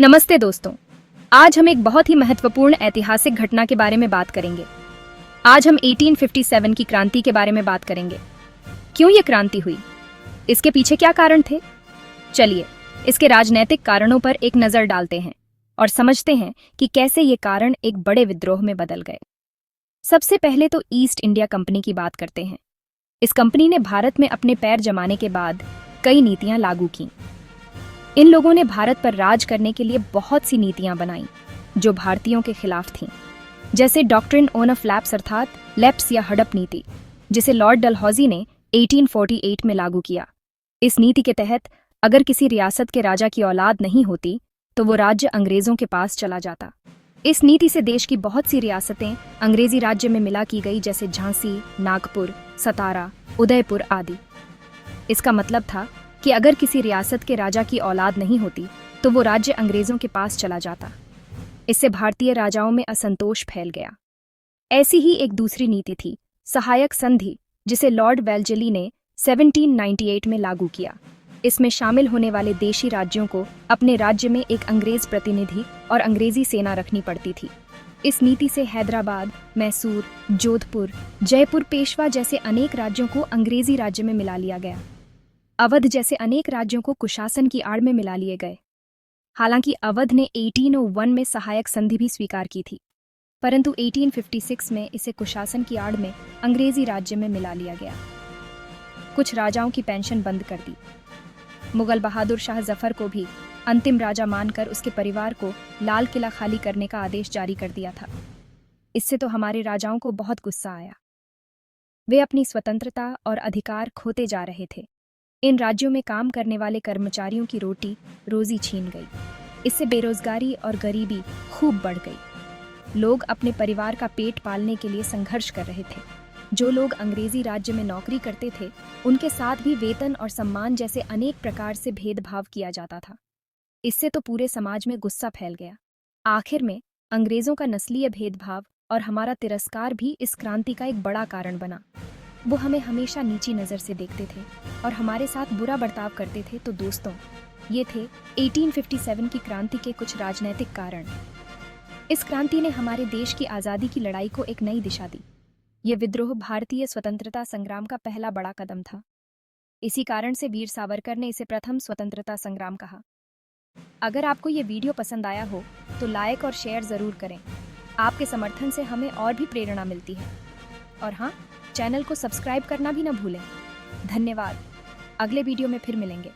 नमस्ते दोस्तों। आज हम एक बहुत ही महत्वपूर्ण ऐतिहासिक घटना के बारे में बात करेंगे। आज हम 1857 की क्रांति के बारे में बात करेंगे। क्यों ये क्रांति हुई, इसके पीछे क्या कारण थे। चलिए इसके राजनैतिक कारणों पर एक नजर डालते हैं और समझते हैं कि कैसे ये कारण एक बड़े विद्रोह में बदल गए। सबसे पहले तो ईस्ट इंडिया कंपनी की बात करते हैं। इस कंपनी ने भारत में अपने पैर जमाने के बाद कई नीतियां लागू की। इन लोगों ने भारत पर राज करने के लिए बहुत सी नीतियां बनाई जो भारतीयों के खिलाफ थीं, जैसे डॉक्ट्रिन ऑन ऑफ लैप्स अर्थात लैप्स या हड़प नीति, जिसे लॉर्ड डलहौजी ने 1848 में लागू किया। इस नीति के तहत अगर किसी रियासत के राजा की औलाद नहीं होती तो वो राज्य अंग्रेजों के पास चला जाता। इस नीति से देश की बहुत सी रियासतें अंग्रेजी राज्य में मिला की गई, जैसे झांसी, नागपुर, सतारा, उदयपुर आदि। इसका मतलब था कि अगर किसी रियासत के राजा की औलाद नहीं होती तो वो राज्य अंग्रेजों के पास चला जाता। इससे भारतीय राजाओं में असंतोष फैल गया। ऐसी ही एक दूसरी नीति थी सहायक संधि, जिसे लॉर्ड वेल्लेस्ली ने 1798 में लागू किया। इसमें शामिल होने वाले देशी राज्यों को अपने राज्य में एक अंग्रेज प्रतिनिधि और अंग्रेजी सेना रखनी पड़ती थी। इस नीति से हैदराबाद, मैसूर, जोधपुर, जयपुर, पेशवा जैसे अनेक राज्यों को अंग्रेजी राज्य में मिला लिया गया। अवध जैसे अनेक राज्यों को कुशासन की आड़ में मिला लिए गए। हालांकि अवध ने 1801 में सहायक संधि भी स्वीकार की थी, परंतु 1856 में इसे कुशासन की आड़ में अंग्रेजी राज्य में मिला लिया गया। कुछ राजाओं की पेंशन बंद कर दी। मुगल बहादुर शाह जफर को भी अंतिम राजा मानकर उसके परिवार को लाल किला खाली करने का आदेश जारी कर दिया था। इससे तो हमारे राजाओं को बहुत गुस्सा आया। वे अपनी स्वतंत्रता और अधिकार खोते जा रहे थे। इन राज्यों में काम करने वाले कर्मचारियों की रोटी रोजी छीन गई। इससे बेरोजगारी और गरीबी खूब बढ़ गई। लोग अपने परिवार का पेट पालने के लिए संघर्ष कर रहे थे। जो लोग अंग्रेजी राज्य में नौकरी करते थे उनके साथ भी वेतन और सम्मान जैसे अनेक प्रकार से भेदभाव किया जाता था। इससे तो पूरे समाज में गुस्सा फैल गया। आखिर में अंग्रेजों का नस्लीय भेदभाव और हमारा तिरस्कार भी इस क्रांति का एक बड़ा कारण बना। वो हमें हमेशा नीची नज़र से देखते थे और हमारे साथ बुरा बर्ताव करते थे। तो दोस्तों, ये थे 1857 की क्रांति के कुछ राजनीतिक कारण। इस क्रांति ने हमारे देश की आज़ादी की लड़ाई को एक नई दिशा दी। ये विद्रोह भारतीय स्वतंत्रता संग्राम का पहला बड़ा कदम था। इसी कारण से वीर सावरकर ने इसे प्रथम स्वतंत्रता संग्राम कहा। अगर आपको ये वीडियो पसंद आया हो तो लाइक और शेयर ज़रूर करें। आपके समर्थन से हमें और भी प्रेरणा मिलती है। और हाँ, चैनल को सब्सक्राइब करना भी न भूलें। धन्यवाद। अगले वीडियो में फिर मिलेंगे।